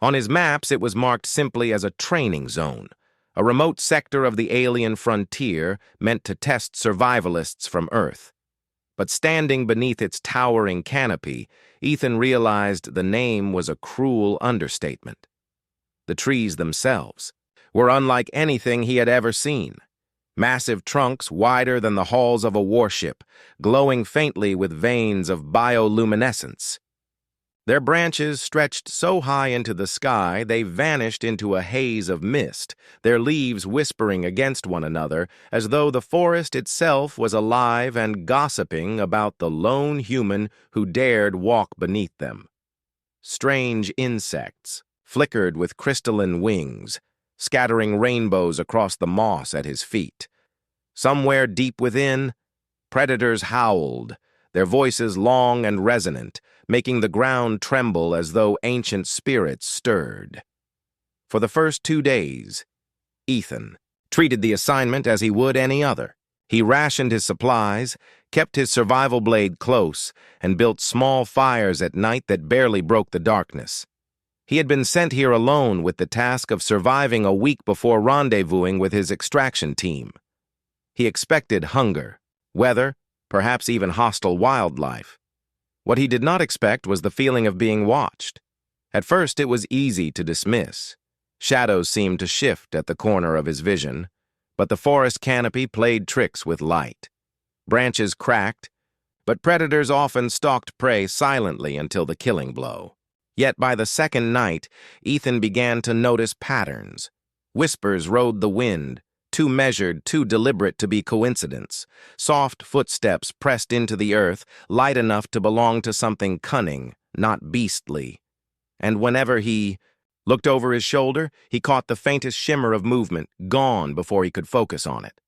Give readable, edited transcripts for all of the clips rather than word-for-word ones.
On his maps, it was marked simply as a training zone, a remote sector of the alien frontier meant to test survivalists from Earth. But standing beneath its towering canopy, Ethan realized the name was a cruel understatement. The trees themselves were unlike anything he had ever seen. Massive trunks wider than the hulls of a warship, glowing faintly with veins of bioluminescence. Their branches stretched so high into the sky they vanished into a haze of mist, their leaves whispering against one another as though the forest itself was alive and gossiping about the lone human who dared walk beneath them. Strange insects flickered with crystalline wings, scattering rainbows across the moss at his feet. Somewhere deep within, predators howled, their voices long and resonant, making the ground tremble as though ancient spirits stirred. For the first 2 days, Ethan treated the assignment as he would any other. He rationed his supplies, kept his survival blade close, and built small fires at night that barely broke the darkness. He had been sent here alone with the task of surviving a week before rendezvousing with his extraction team. He expected hunger, weather, perhaps even hostile wildlife. What he did not expect was the feeling of being watched. At first, it was easy to dismiss. Shadows seemed to shift at the corner of his vision, but the forest canopy played tricks with light. Branches cracked, but predators often stalked prey silently until the killing blow. Yet by the second night, Ethan began to notice patterns. Whispers rode the wind, too measured, too deliberate to be coincidence. Soft footsteps pressed into the earth, light enough to belong to something cunning, not beastly. And whenever he looked over his shoulder, he caught the faintest shimmer of movement, gone before he could focus on it.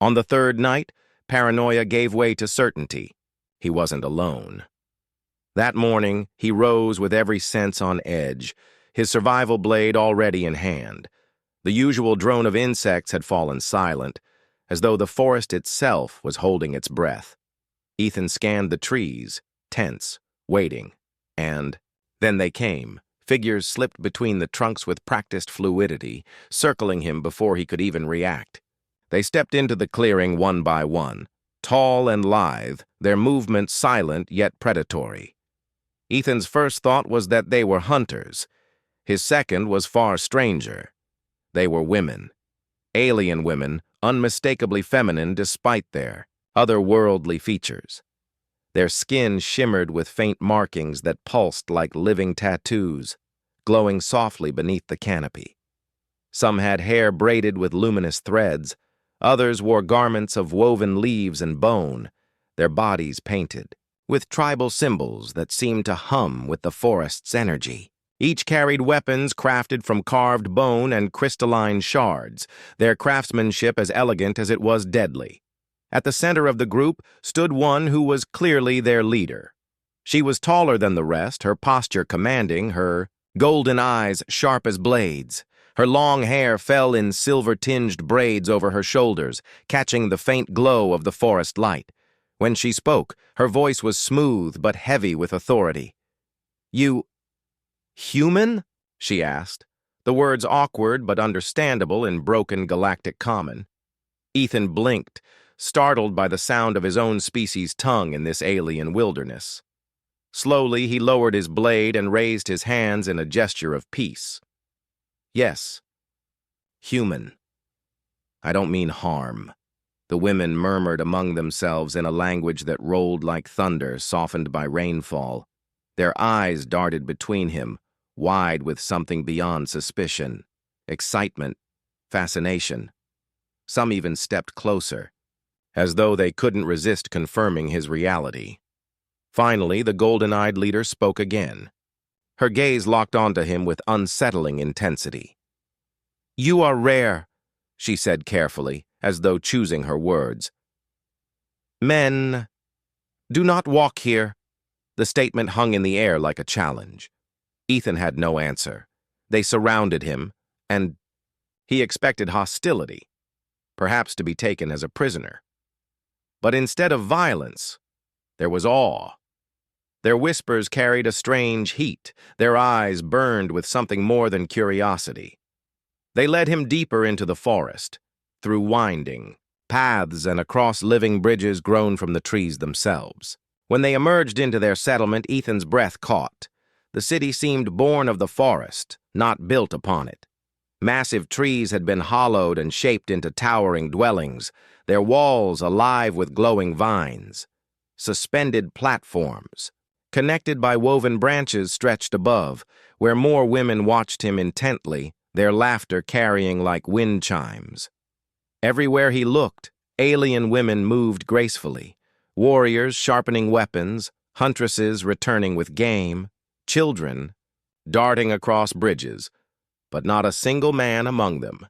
On the third night, paranoia gave way to certainty. He wasn't alone. That morning, he rose with every sense on edge, his survival blade already in hand. The usual drone of insects had fallen silent, as though the forest itself was holding its breath. Ethan scanned the trees, tense, waiting, and then they came. Figures slipped between the trunks with practiced fluidity, circling him before he could even react. They stepped into the clearing one by one, tall and lithe, their movements silent yet predatory. Ethan's first thought was that they were hunters. His second was far stranger. They were women. Alien women, unmistakably feminine despite their otherworldly features. Their skin shimmered with faint markings that pulsed like living tattoos, glowing softly beneath the canopy. Some had hair braided with luminous threads, others wore garments of woven leaves and bone, their bodies painted, with tribal symbols that seemed to hum with the forest's energy. Each carried weapons crafted from carved bone and crystalline shards, their craftsmanship as elegant as it was deadly. At the center of the group stood one who was clearly their leader. She was taller than the rest, her posture commanding, her golden eyes sharp as blades. Her long hair fell in silver-tinged braids over her shoulders, catching the faint glow of the forest light. When she spoke, her voice was smooth but heavy with authority. "You... human?" she asked, the words awkward but understandable in broken galactic common. Ethan blinked, startled by the sound of his own species' tongue in this alien wilderness. Slowly, he lowered his blade and raised his hands in a gesture of peace. "Yes, human. I don't mean harm." The women murmured among themselves in a language that rolled like thunder, softened by rainfall. Their eyes darted between him, wide with something beyond suspicion, excitement, fascination. Some even stepped closer, as though they couldn't resist confirming his reality. Finally, the golden-eyed leader spoke again. Her gaze locked onto him with unsettling intensity. "You are rare," she said carefully, as though choosing her words. "Men do not walk here." The statement hung in the air like a challenge. Ethan had no answer. They surrounded him, and he expected hostility, perhaps to be taken as a prisoner. But instead of violence, there was awe. Their whispers carried a strange heat. Their eyes burned with something more than curiosity. They led him deeper into the forest, through winding paths and across living bridges grown from the trees themselves. When they emerged into their settlement, Ethan's breath caught. The city seemed born of the forest, not built upon it. Massive trees had been hollowed and shaped into towering dwellings, their walls alive with glowing vines. Suspended platforms, connected by woven branches, stretched above, where more women watched him intently, their laughter carrying like wind chimes. Everywhere he looked, alien women moved gracefully, warriors sharpening weapons, huntresses returning with game, children darting across bridges, but not a single man among them.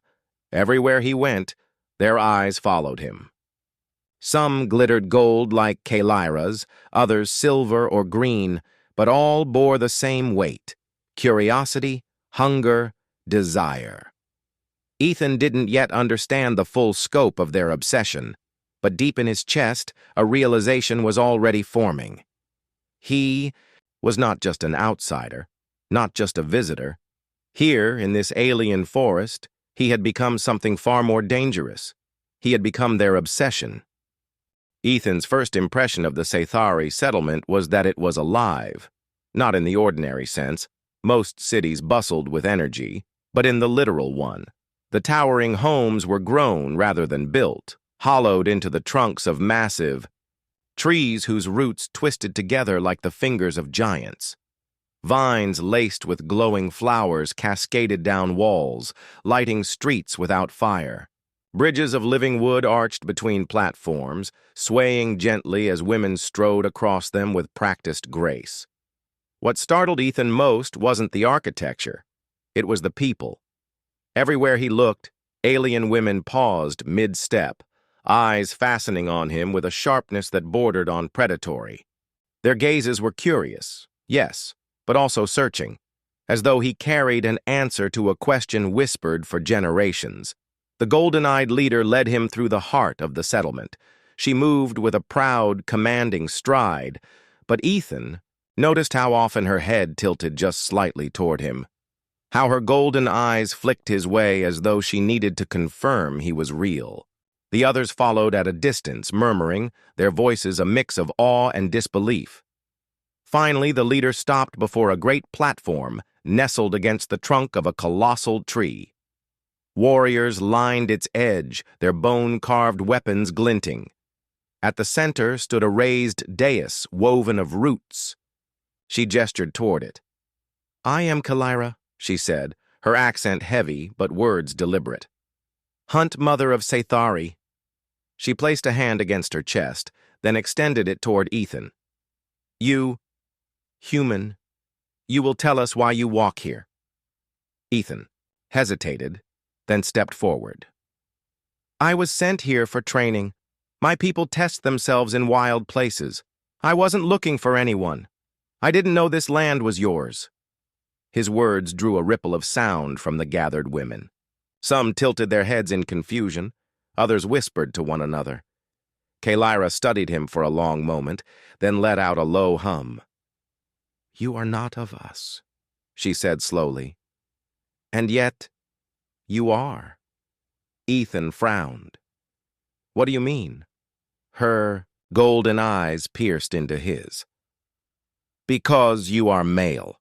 Everywhere he went, their eyes followed him. Some glittered gold like Kalira's, others silver or green, but all bore the same weight: curiosity, hunger, desire. Ethan didn't yet understand the full scope of their obsession, but deep in his chest, a realization was already forming. He was not just an outsider, not just a visitor. Here, in this alien forest, he had become something far more dangerous. He had become their obsession. Ethan's first impression of the Sci-Fi settlement was that it was alive. Not in the ordinary sense. Most cities bustled with energy, but in the literal one. The towering homes were grown rather than built, hollowed into the trunks of massive trees whose roots twisted together like the fingers of giants. Vines laced with glowing flowers cascaded down walls, lighting streets without fire. Bridges of living wood arched between platforms, swaying gently as women strode across them with practiced grace. What startled Ethan most wasn't the architecture. It was the people. Everywhere he looked, alien women paused mid-step, eyes fastening on him with a sharpness that bordered on predatory. Their gazes were curious, yes, but also searching, as though he carried an answer to a question whispered for generations. The golden-eyed leader led him through the heart of the settlement. She moved with a proud, commanding stride, but Ethan noticed how often her head tilted just slightly toward him, how her golden eyes flicked his way as though she needed to confirm he was real. The others followed at a distance, murmuring, their voices a mix of awe and disbelief. Finally, the leader stopped before a great platform nestled against the trunk of a colossal tree. Warriors lined its edge, their bone-carved weapons glinting. At the center stood a raised dais woven of roots. She gestured toward it. "I am Kalira," she said, her accent heavy but words deliberate. "Hunt Mother of Sci-Fi." She placed a hand against her chest, then extended it toward Ethan. "You, human, you will tell us why you walk here." Ethan hesitated, then stepped forward. "I was sent here for training. My people test themselves in wild places. I wasn't looking for anyone. I didn't know this land was yours." His words drew a ripple of sound from the gathered women. Some tilted their heads in confusion, others whispered to one another. Kalira studied him for a long moment, then let out a low hum. "You are not of us," she said slowly. "And yet, you are." Ethan frowned. "What do you mean?" Her golden eyes pierced into his. "Because you are male."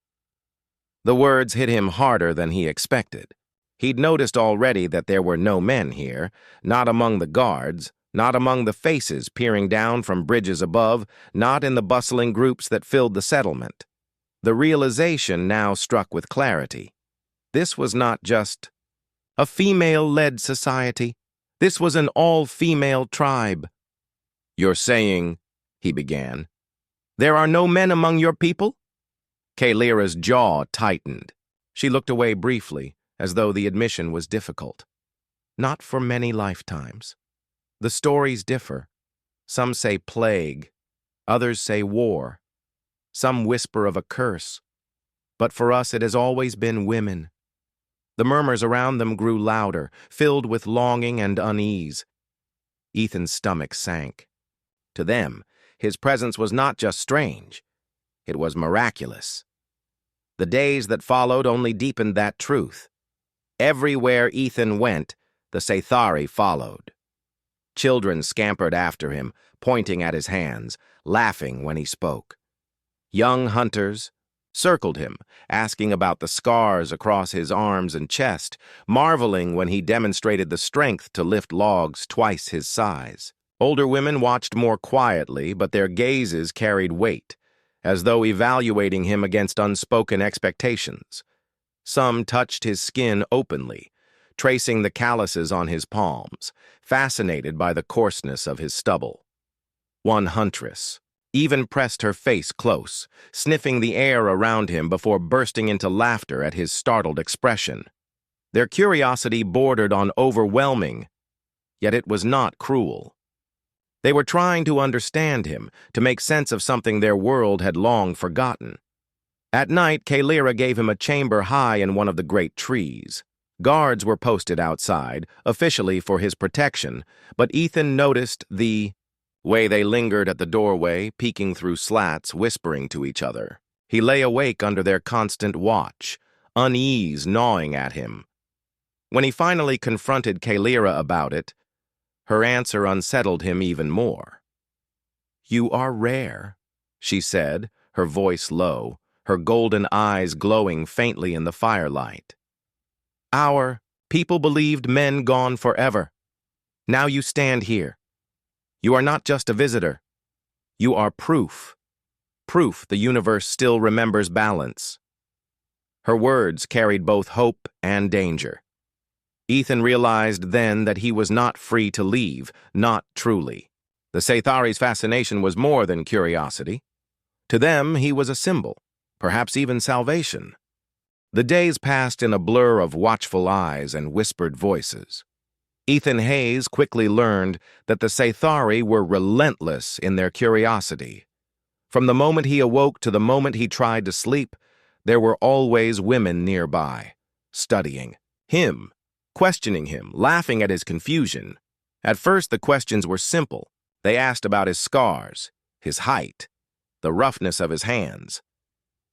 The words hit him harder than he expected. He'd noticed already that there were no men here, not among the guards, not among the faces peering down from bridges above, not in the bustling groups that filled the settlement. The realization now struck with clarity. This was not just a female-led society. This was an all-female tribe. "You're saying," he began, "there are no men among your people?" Kalira's jaw tightened. She looked away briefly, as though the admission was difficult. "Not for many lifetimes. The stories differ. Some say plague, others say war. Some whisper of a curse. But for us it has always been women." The murmurs around them grew louder, filled with longing and unease. Ethan's stomach sank. To them, his presence was not just strange. It was miraculous. The days that followed only deepened that truth. Everywhere Ethan went, the Sci-Fi followed. Children scampered after him, pointing at his hands, laughing when he spoke. Young hunters circled him, asking about the scars across his arms and chest, marveling when he demonstrated the strength to lift logs twice his size. Older women watched more quietly, but their gazes carried weight, as though evaluating him against unspoken expectations. Some touched his skin openly, tracing the calluses on his palms, fascinated by the coarseness of his stubble. One huntress even pressed her face close, sniffing the air around him before bursting into laughter at his startled expression. Their curiosity bordered on overwhelming, yet it was not cruel. They were trying to understand him, to make sense of something their world had long forgotten. At night, Kalira gave him a chamber high in one of the great trees. Guards were posted outside, officially for his protection, but Ethan noticed the way they lingered at the doorway, peeking through slats, whispering to each other. He lay awake under their constant watch, unease gnawing at him. When he finally confronted Kalira about it, her answer unsettled him even more. "You are rare," she said, her voice low, her golden eyes glowing faintly in the firelight. "Our people believed men gone forever. Now you stand here. You are not just a visitor. You are proof. Proof the universe still remembers balance." Her words carried both hope and danger. Ethan realized then that he was not free to leave, not truly. The Sci-Fi's fascination was more than curiosity. To them, he was a symbol, perhaps even salvation. The days passed in a blur of watchful eyes and whispered voices. Ethan Hayes quickly learned that the Sci-Fi were relentless in their curiosity. From the moment he awoke to the moment he tried to sleep, there were always women nearby, studying him, questioning him, laughing at his confusion. At first, the questions were simple. They asked about his scars, his height, the roughness of his hands.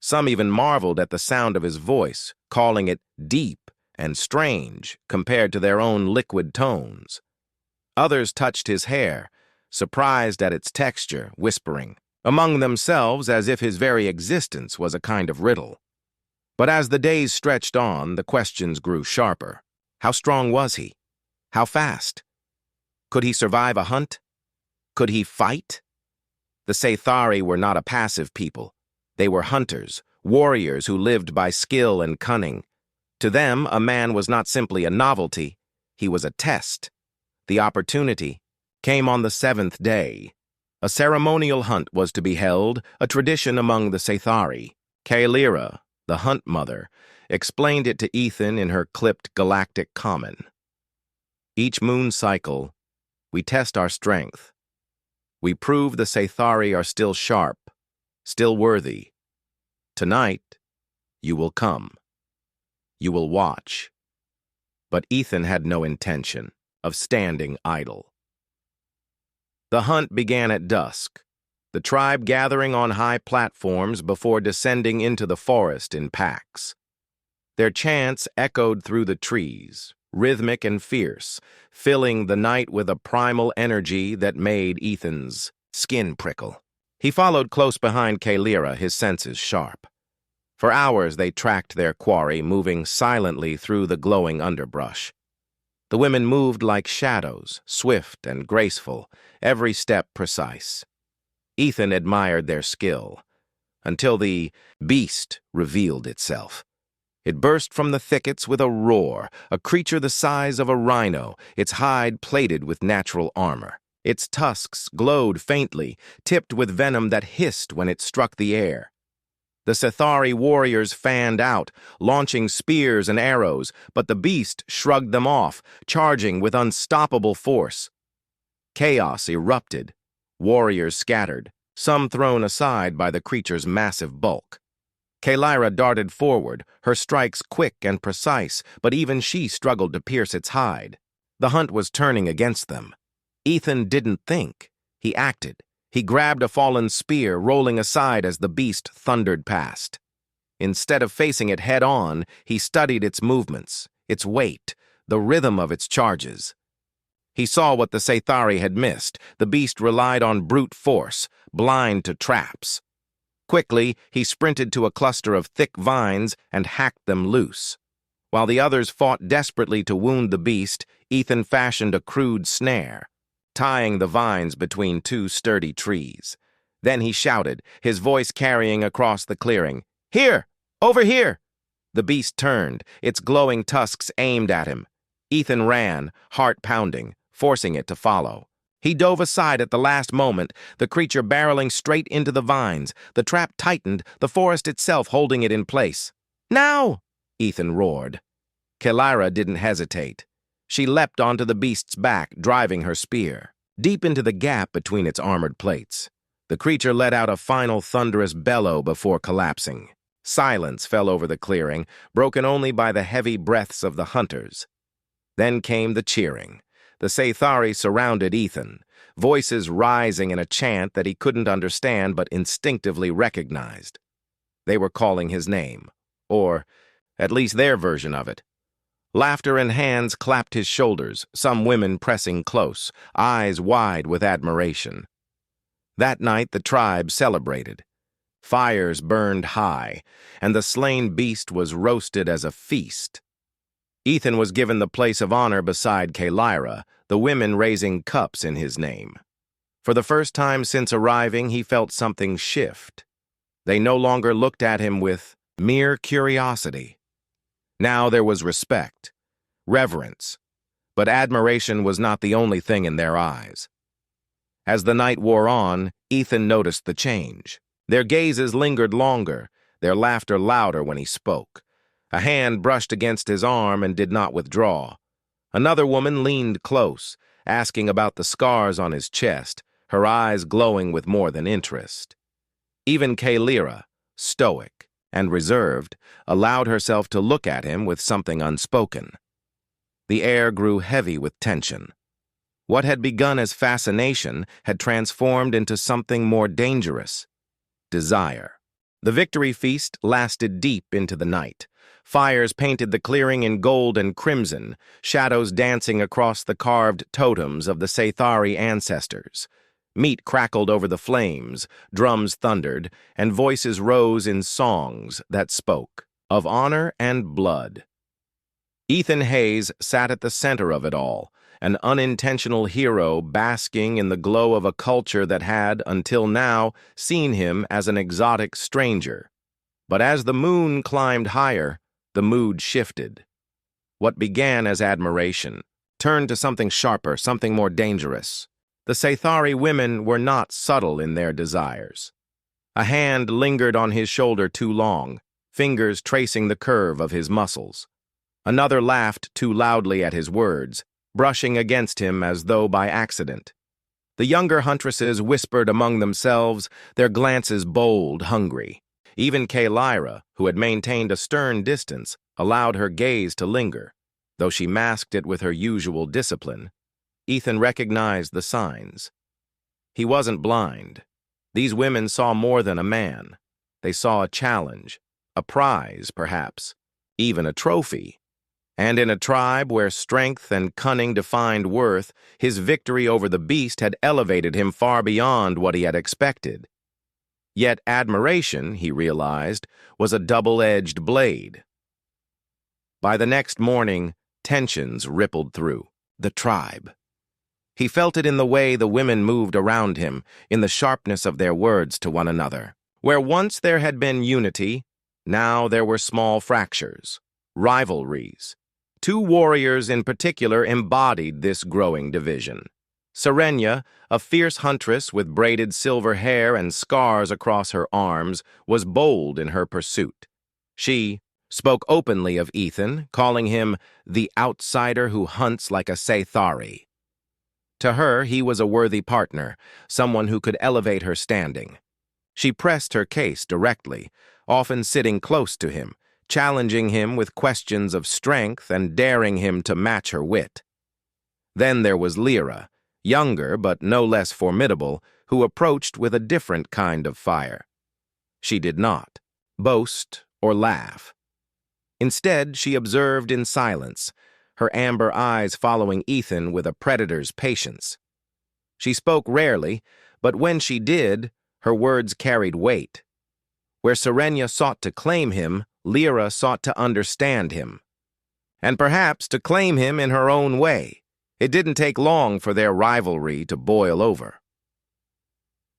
Some even marveled at the sound of his voice, calling it deep and strange compared to their own liquid tones. Others touched his hair, surprised at its texture, whispering among themselves as if his very existence was a kind of riddle. But as the days stretched on, the questions grew sharper. How strong was he? How fast? Could he survive a hunt? Could he fight? The Sci-Fi were not a passive people. They were hunters, warriors who lived by skill and cunning. To them, a man was not simply a novelty, he was a test. The opportunity came on the 7th day. A ceremonial hunt was to be held, a tradition among the Sci-Fi. Kalira, the hunt mother, explained it to Ethan in her clipped galactic common. "Each moon cycle, we test our strength. We prove the Sci-Fi are still sharp, still worthy. Tonight, you will come. You will watch." But Ethan had no intention of standing idle. The hunt began at dusk, the tribe gathering on high platforms before descending into the forest in packs. Their chants echoed through the trees, rhythmic and fierce, filling the night with a primal energy that made Ethan's skin prickle. He followed close behind Kalira, his senses sharp. For hours they tracked their quarry, moving silently through the glowing underbrush. The women moved like shadows, swift and graceful, every step precise. Ethan admired their skill, until the beast revealed itself. It burst from the thickets with a roar, a creature the size of a rhino, its hide plated with natural armor. Its tusks glowed faintly, tipped with venom that hissed when it struck the air. The Sci-Fi warriors fanned out, launching spears and arrows, but the beast shrugged them off, charging with unstoppable force. Chaos erupted, warriors scattered, some thrown aside by the creature's massive bulk. Kalira darted forward, her strikes quick and precise, but even she struggled to pierce its hide. The hunt was turning against them. Ethan didn't think, he acted. He grabbed a fallen spear, rolling aside as the beast thundered past. Instead of facing it head-on, he studied its movements, its weight, the rhythm of its charges. He saw what the Sci-Fi had missed. The beast relied on brute force, blind to traps. Quickly, he sprinted to a cluster of thick vines and hacked them loose. While the others fought desperately to wound the beast, Ethan fashioned a crude snare, tying the vines between two sturdy trees. Then he shouted, his voice carrying across the clearing, "Here! Over here!" The beast turned, its glowing tusks aimed at him. Ethan ran, heart pounding, forcing it to follow. He dove aside at the last moment, the creature barreling straight into the vines. The trap tightened, the forest itself holding it in place. "Now!" Ethan roared. Kellyra didn't hesitate. She leapt onto the beast's back, driving her spear deep into the gap between its armored plates. The creature let out a final thunderous bellow before collapsing. Silence fell over the clearing, broken only by the heavy breaths of the hunters. Then came the cheering. The Sci-Fi surrounded Ethan, voices rising in a chant that he couldn't understand but instinctively recognized. They were calling his name, or at least their version of it. Laughter and hands clapped his shoulders, some women pressing close, eyes wide with admiration. That night the tribe celebrated. Fires burned high, and the slain beast was roasted as a feast. Ethan was given the place of honor beside Kellyra, the women raising cups in his name. For the first time since arriving, he felt something shift. They no longer looked at him with mere curiosity. Now there was respect, reverence, but admiration was not the only thing in their eyes. As the night wore on, Ethan noticed the change. Their gazes lingered longer, their laughter louder when he spoke. A hand brushed against his arm and did not withdraw. Another woman leaned close, asking about the scars on his chest, her eyes glowing with more than interest. Even Kellyra, stoic and reserved, allowed herself to look at him with something unspoken. The air grew heavy with tension. What had begun as fascination had transformed into something more dangerous: desire. The victory feast lasted deep into the night. Fires painted the clearing in gold and crimson, shadows dancing across the carved totems of the Sci-Fi ancestors. Meat crackled over the flames, drums thundered, and voices rose in songs that spoke of honor and blood. Ethan Hayes sat at the center of it all, an unintentional hero basking in the glow of a culture that had, until now, seen him as an exotic stranger. But as the moon climbed higher, the mood shifted. What began as admiration turned to something sharper, something more dangerous. The Sci-Fi women were not subtle in their desires. A hand lingered on his shoulder too long, fingers tracing the curve of his muscles. Another laughed too loudly at his words, brushing against him as though by accident. The younger huntresses whispered among themselves, their glances bold, hungry. Even Kellyra, who had maintained a stern distance, allowed her gaze to linger, though she masked it with her usual discipline. Ethan recognized the signs. He wasn't blind. These women saw more than a man. They saw a challenge, a prize, perhaps, even a trophy. And in a tribe where strength and cunning defined worth, his victory over the beast had elevated him far beyond what he had expected. Yet admiration, he realized, was a double-edged blade. By the next morning, tensions rippled through the tribe. He felt it in the way the women moved around him, in the sharpness of their words to one another. Where once there had been unity, now there were small fractures, rivalries. Two warriors in particular embodied this growing division. Serenia, a fierce huntress with braided silver hair and scars across her arms, was bold in her pursuit. She spoke openly of Ethan, calling him the outsider who hunts like a Sci-Fi. To her, he was a worthy partner, someone who could elevate her standing. She pressed her case directly, often sitting close to him, challenging him with questions of strength and daring him to match her wit. Then there was Lyra, younger but no less formidable, who approached with a different kind of fire. She did not boast or laugh. Instead, she observed in silence, her amber eyes following Ethan with a predator's patience. She spoke rarely, but when she did, her words carried weight. Where Serenia sought to claim him, Lyra sought to understand him. And perhaps to claim him in her own way. It didn't take long for their rivalry to boil over.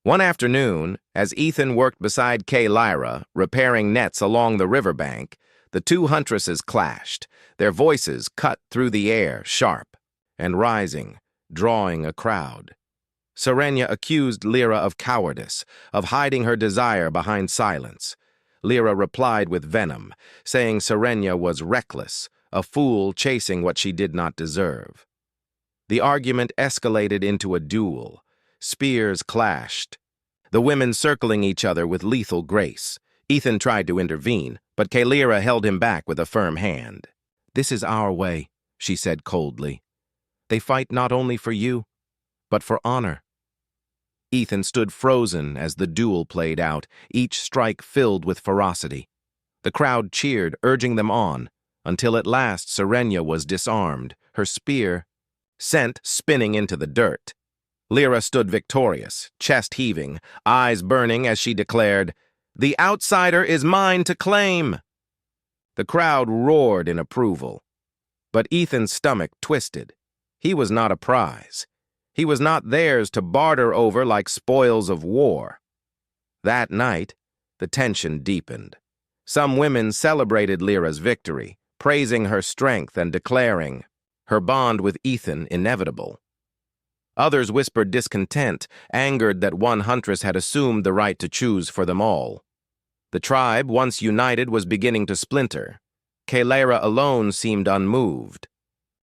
One afternoon, as Ethan worked beside Lyra, repairing nets along the riverbank, the two huntresses clashed, their voices cut through the air, sharp and rising, drawing a crowd. Serenia accused Lyra of cowardice, of hiding her desire behind silence. Lyra replied with venom, saying Serenia was reckless, a fool chasing what she did not deserve. The argument escalated into a duel. Spears clashed, the women circling each other with lethal grace. Ethan tried to intervene, but Lyra held him back with a firm hand. "This is our way," she said coldly. "They fight not only for you, but for honor." Ethan stood frozen as the duel played out, each strike filled with ferocity. The crowd cheered, urging them on, until at last Serenia was disarmed, her spear sent spinning into the dirt. Lyra stood victorious, chest heaving, eyes burning as she declared, "The outsider is mine to claim." The crowd roared in approval, but Ethan's stomach twisted. He was not a prize. He was not theirs to barter over like spoils of war. That night, the tension deepened. Some women celebrated Lyra's victory, praising her strength and declaring her bond with Ethan inevitable. Others whispered discontent, angered that one huntress had assumed the right to choose for them all. The tribe, once united, was beginning to splinter. Lyra alone seemed unmoved.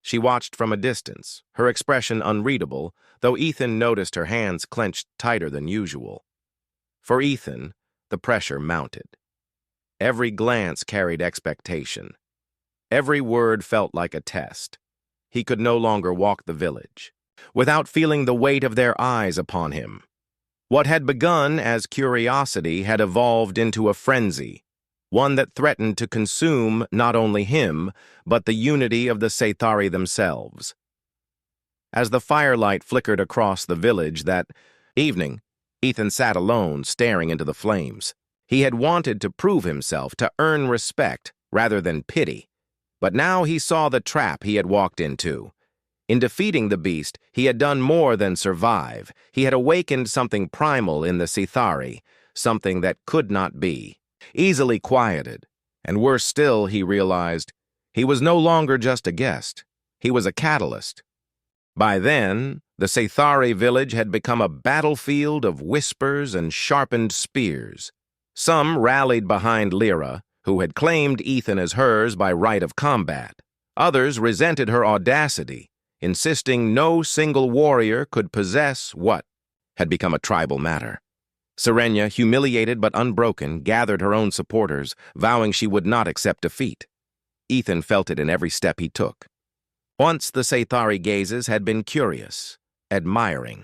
She watched from a distance, her expression unreadable, though Ethan noticed her hands clenched tighter than usual. For Ethan, the pressure mounted. Every glance carried expectation. Every word felt like a test. He could no longer walk the village without feeling the weight of their eyes upon him. What had begun as curiosity had evolved into a frenzy, one that threatened to consume not only him, but the unity of the Scythari themselves. As the firelight flickered across the village that evening, Ethan sat alone, staring into the flames. He had wanted to prove himself, to earn respect rather than pity, but now he saw the trap he had walked into. In defeating the beast, he had done more than survive. He had awakened something primal in the Scythari, something that could not be. Easily quieted, and worse still, he realized, he was no longer just a guest. He was a catalyst. By then, the Scythari village had become a battlefield of whispers and sharpened spears. Some rallied behind Lyra, who had claimed Ethan as hers by right of combat. Others resented her audacity, insisting no single warrior could possess what had become a tribal matter. Serenia, humiliated but unbroken, gathered her own supporters, vowing she would not accept defeat. Ethan felt it in every step he took. Once the Scythari gazes had been curious, admiring.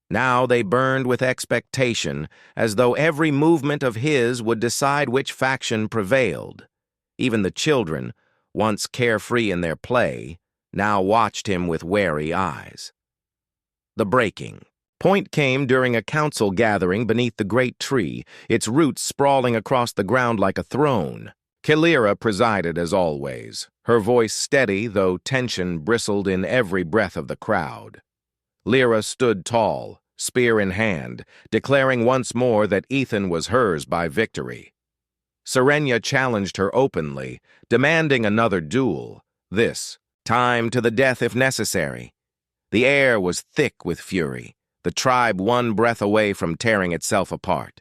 Now they burned with expectation, as though every movement of his would decide which faction prevailed. Even the children, once carefree in their play, now watched him with wary eyes. The breaking point came during a council gathering beneath the great tree, its roots sprawling across the ground like a throne. Lyra presided as always, her voice steady, though tension bristled in every breath of the crowd. Lyra stood tall, spear in hand, declaring once more that Ethan was hers by victory. Serenia challenged her openly, demanding another duel, this time to the death if necessary. The air was thick with fury, the tribe one breath away from tearing itself apart.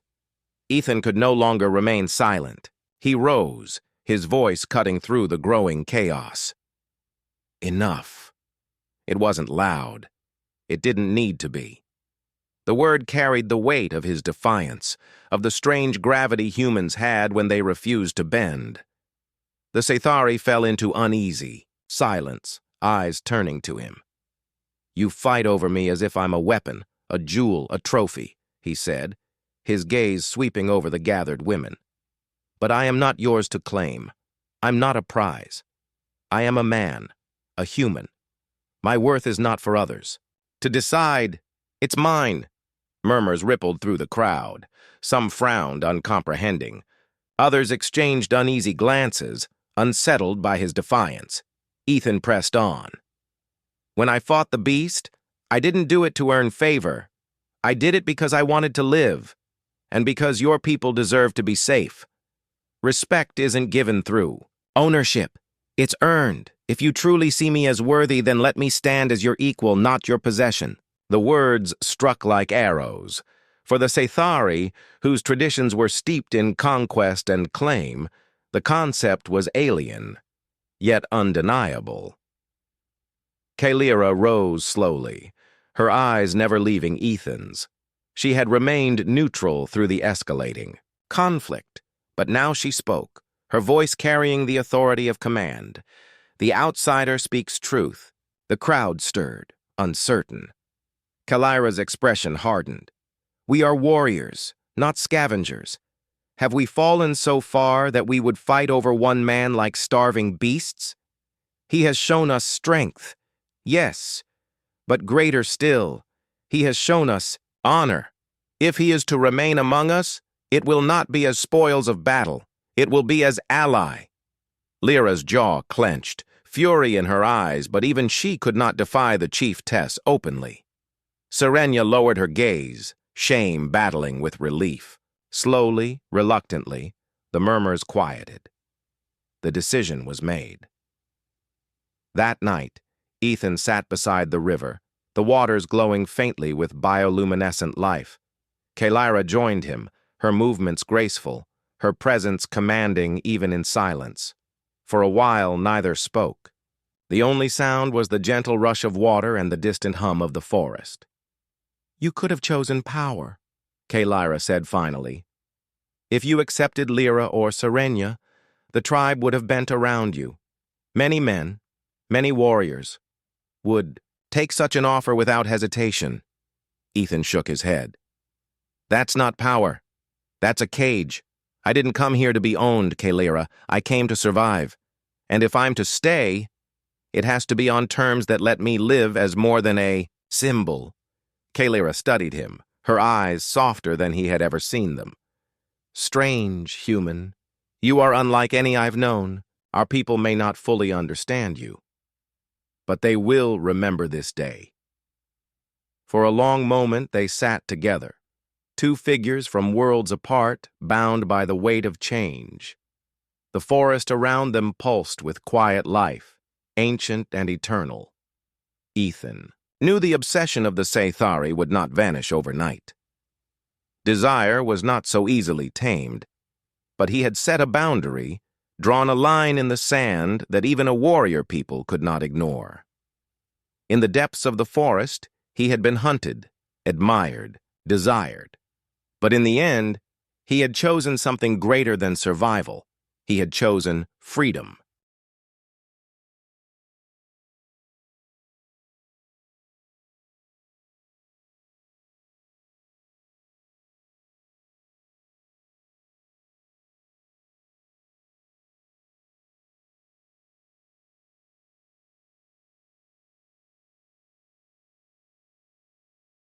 Ethan could no longer remain silent. He rose, his voice cutting through the growing chaos. Enough. It wasn't loud. It didn't need to be. The word carried the weight of his defiance, of the strange gravity humans had when they refused to bend. The Scythari fell into uneasy silence, eyes turning to him. "You fight over me as if I'm a weapon, a jewel, a trophy," he said, his gaze sweeping over the gathered women. "But I am not yours to claim. I'm not a prize. I am a man, a human. My worth is not for others to decide. It's mine." Murmurs rippled through the crowd. Some frowned, uncomprehending. Others exchanged uneasy glances, unsettled by his defiance. Ethan pressed on. "When I fought the beast, I didn't do it to earn favor. I did it because I wanted to live, and because your people deserve to be safe. Respect isn't given through ownership. It's earned. If you truly see me as worthy, then let me stand as your equal, not your possession." The words struck like arrows. For the Sci-Fi, whose traditions were steeped in conquest and claim, the concept was alien, yet undeniable. Kalira rose slowly, her eyes never leaving Ethan's. She had remained neutral through the escalating conflict, but now she spoke, her voice carrying the authority of command. The outsider speaks truth. The crowd stirred, uncertain. Kalira's expression hardened. "We are warriors, not scavengers. Have we fallen so far that we would fight over one man like starving beasts? He has shown us strength, yes, but greater still, he has shown us honor. If he is to remain among us, it will not be as spoils of battle. It will be as ally." Lyra's jaw clenched, fury in her eyes, but even she could not defy the chiefess openly. Serenia lowered her gaze, shame battling with relief. Slowly, reluctantly, the murmurs quieted. The decision was made. That night, Ethan sat beside the river, the waters glowing faintly with bioluminescent life. Kalira joined him, her movements graceful, her presence commanding even in silence. For a while, neither spoke. The only sound was the gentle rush of water and the distant hum of the forest. "You could have chosen power," Kalira said finally. "If you accepted Lyra or Serenia, the tribe would have bent around you. Many men, many warriors, would take such an offer without hesitation." Ethan shook his head. "That's not power. That's a cage. I didn't come here to be owned, Kalira. I came to survive. And if I'm to stay, it has to be on terms that let me live as more than a symbol." Kalira studied him, her eyes softer than he had ever seen them. "Strange, human. You are unlike any I've known. Our people may not fully understand you, but they will remember this day." For a long moment they sat together, two figures from worlds apart, bound by the weight of change. The forest around them pulsed with quiet life, ancient and eternal. Ethan knew the obsession of the Sci-Fi would not vanish overnight. Desire was not so easily tamed, but he had set a boundary, drawn a line in the sand that even a warrior people could not ignore. In the depths of the forest, he had been hunted, admired, desired. But in the end, he had chosen something greater than survival. He had chosen freedom.